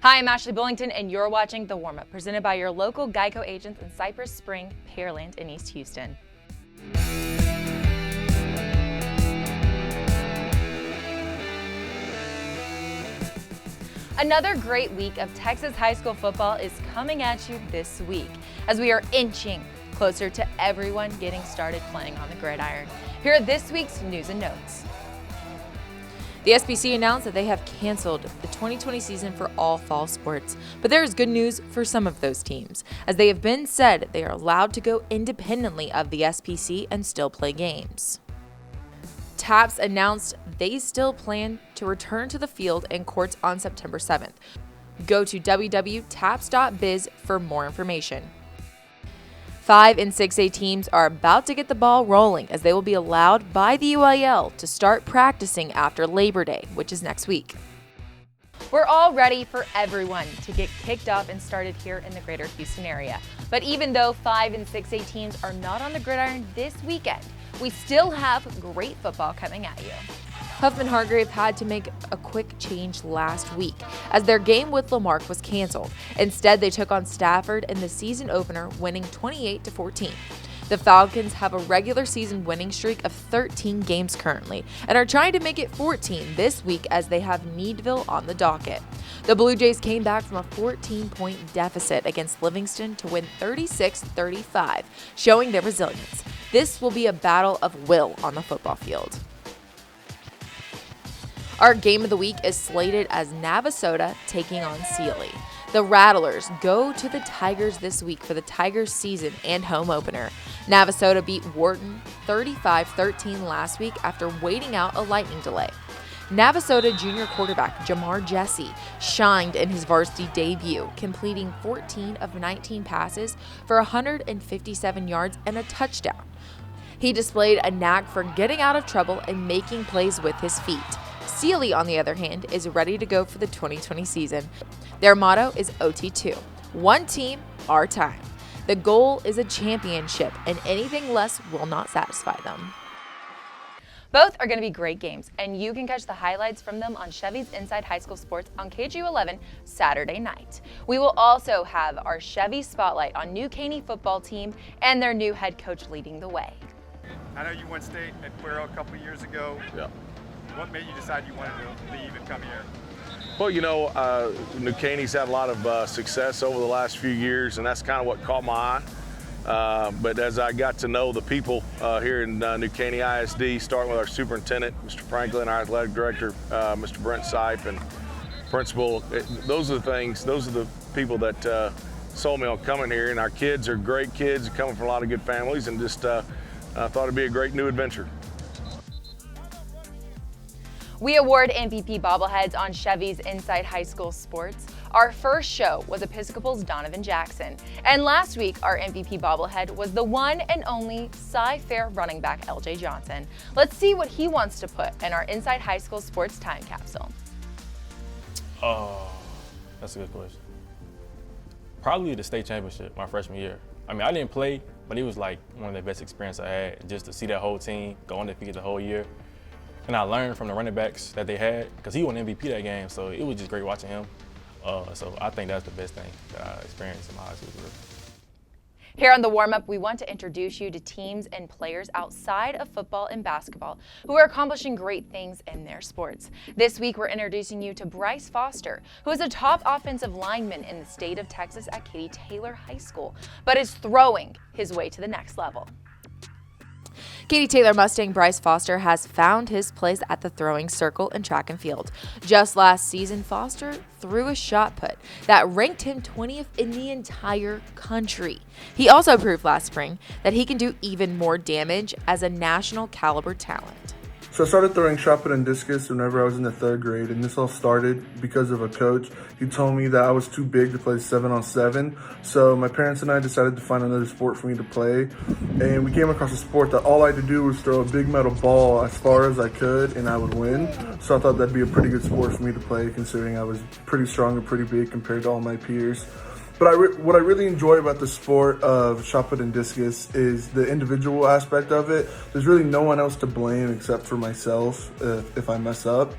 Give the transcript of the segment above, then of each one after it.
Hi, I'm Ashley Bullington, and you're watching The Warmup, presented by your local Geico agents in Cypress, Spring, Pearland, and East Houston. Another great week of Texas high school football is coming at you this week as we are inching closer to everyone getting started playing on the gridiron. Here are this week's news and notes. The SBC announced that they have canceled the 2020 season for all fall sports, but there is good news for some of those teams, as they have been said they are allowed to go independently of the SPC and still play games. TAPS announced they still plan to return to the field and courts on September 7th. Go to www.taps.biz for more information. 5 and 6A teams are about to get the ball rolling as they will be allowed by the UIL to start practicing after Labor Day, which is next week. We're all ready for everyone to get kicked off and started here in the greater Houston area. But even though 5 and 6A teams are not on the gridiron this weekend, we still have great football coming at you. Huffman-Hargrave had to make a quick change last week as their game with Lamarck was canceled. Instead, they took on Stafford in the season opener, winning 28-14. The Falcons have a regular season winning streak of 13 games currently and are trying to make it 14 this week as they have Needville on the docket. The Blue Jays came back from a 14-point deficit against Livingston to win 36-35, showing their resilience. This will be a battle of will on the football field. Our game of the week is slated as Navasota taking on Sealy. The Rattlers go to the Tigers this week for the Tigers season and home opener. Navasota beat Wharton 35-13 last week after waiting out a lightning delay. Navasota junior quarterback Jamar Jesse shined in his varsity debut, completing 14 of 19 passes for 157 yards and a touchdown. He displayed a knack for getting out of trouble and making plays with his feet. Sealy, on the other hand, is ready to go for the 2020 season. Their motto is OT2, one team, our time. The goal is a championship, and anything less will not satisfy them. Both are going to be great games, and you can catch the highlights from them on Chevy's Inside High School Sports on KGU11 Saturday night. We will also have our Chevy Spotlight on new Caney Football team and their new head coach leading the way. I know you won state at Puero a couple of years ago. Yeah. What made you decide you wanted to leave and come here? Well, you know, New Caney's had a lot of success over the last few years, and that's kind of what caught my eye. But as I got to know the people here in New Caney ISD, starting with our superintendent, Mr. Franklin, our athletic director, Mr. Brent Sipe, and principal, those are the people that sold me on coming here. And our kids are great kids, coming from a lot of good families, and just thought it'd be a great new adventure. We award MVP bobbleheads on Chevy's Inside High School Sports. Our first show was Episcopal's Donovan Jackson. And last week, our MVP bobblehead was the one and only Cy-Fair running back LJ Johnson. Let's see what he wants to put in our Inside High School Sports time capsule. Oh, that's a good question. Probably the state championship my freshman year. I mean, I didn't play, but it was like one of the best experiences I had, just to see that whole team go undefeated the whole year. And I learned from the running backs that they had, because he won MVP that game, so it was just great watching him. So I think that's the best thing that I experienced in my high school career. Here on The Warmup, we want to introduce you to teams and players outside of football and basketball who are accomplishing great things in their sports. This week, we're introducing you to Bryce Foster, who is a top offensive lineman in the state of Texas at Katy Taylor High School, but is throwing his way to the next level. Katy Taylor Mustang Bryce Foster has found his place at the throwing circle in track and field. Just last season, Foster threw a shot put that ranked him 20th in the entire country. He also proved last spring that he can do even more damage as a national caliber talent. So I started throwing shot put and discus whenever I was in the 3rd grade, and this all started because of a coach. He told me that I was too big to play 7-on-7, so my parents and I decided to find another sport for me to play, and we came across a sport that all I had to do was throw a big metal ball as far as I could, and I would win. So I thought that'd be a pretty good sport for me to play, considering I was pretty strong and pretty big compared to all my peers. But what I really enjoy about the sport of shot put and discus is the individual aspect of it. There's really no one else to blame except for myself if I mess up.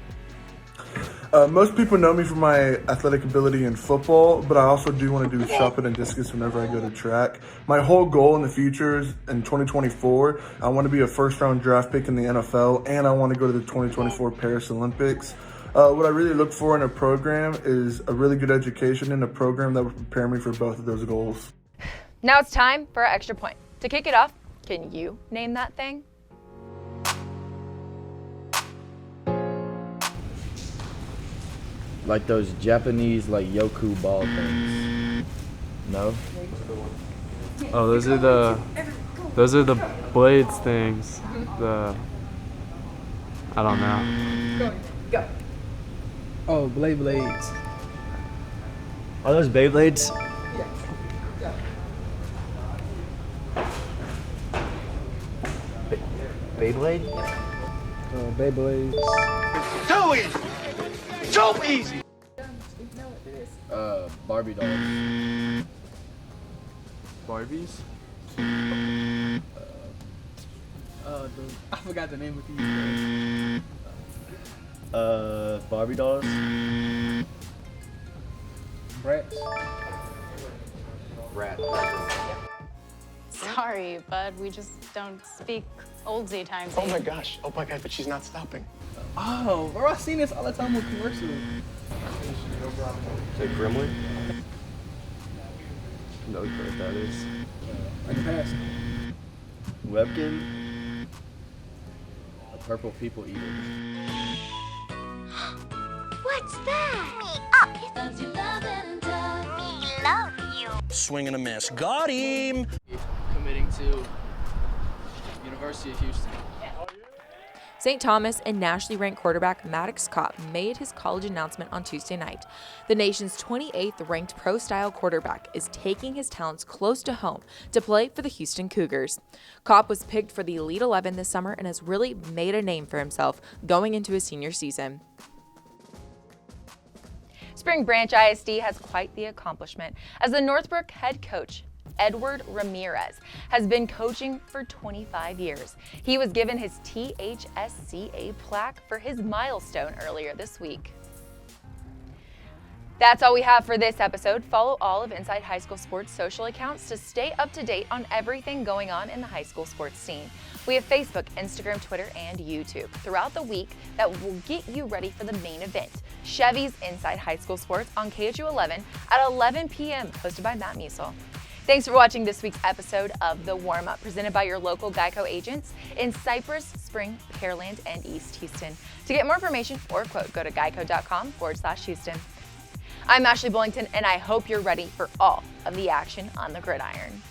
Most people know me for my athletic ability in football, but I also do want to do shot put and discus whenever I go to track. My whole goal in the future is in 2024, I want to be a first-round draft pick in the NFL, and I want to go to the 2024 Paris Olympics. What I really look for in a program is a really good education and a program that will prepare me for both of those goals. Now it's time for our extra point. To kick it off, can you name that thing? Like those Japanese like yoku ball things. No? Oh, those are the blades things. I don't know. Go. Oh, blades. Are those Beyblades? Beyblade? Beyblades. Barbie dolls. Barbies? I forgot the name of these. Barbie dolls. Brats. Rat. Sorry, bud, we just don't speak oldsy times. Oh my gosh, but she's not stopping. Oh, bro, I've seen this all the time on commercials. Say Gremlin? No clue what that is. I can pass. Webkin? A purple people eater. What's that? Me up. Does you love it and me love you. Swing and a miss. Got him! Committing to University of Houston. St. Thomas and nationally ranked quarterback Maddox Kopp made his college announcement on Tuesday night. The nation's 28th ranked pro-style quarterback is taking his talents close to home to play for the Houston Cougars. Kopp was picked for the Elite 11 this summer and has really made a name for himself going into his senior season. Spring Branch ISD has quite the accomplishment as the Northbrook head coach Edward Ramirez has been coaching for 25 years. He was given his THSCA plaque for his milestone earlier this week. That's all we have for this episode. Follow all of Inside High School Sports social accounts to stay up to date on everything going on in the high school sports scene. We have Facebook, Instagram, Twitter, and YouTube throughout the week that will get you ready for the main event, Chevy's Inside High School Sports on KHU 11 at 11 p.m., hosted by Matt Musil. Thanks for watching this week's episode of The Warmup, presented by your local Geico agents in Cypress, Spring, Pearland, and East Houston. To get more information or quote, go to geico.com/Houston. I'm Ashley Bullington, and I hope you're ready for all of the action on the gridiron.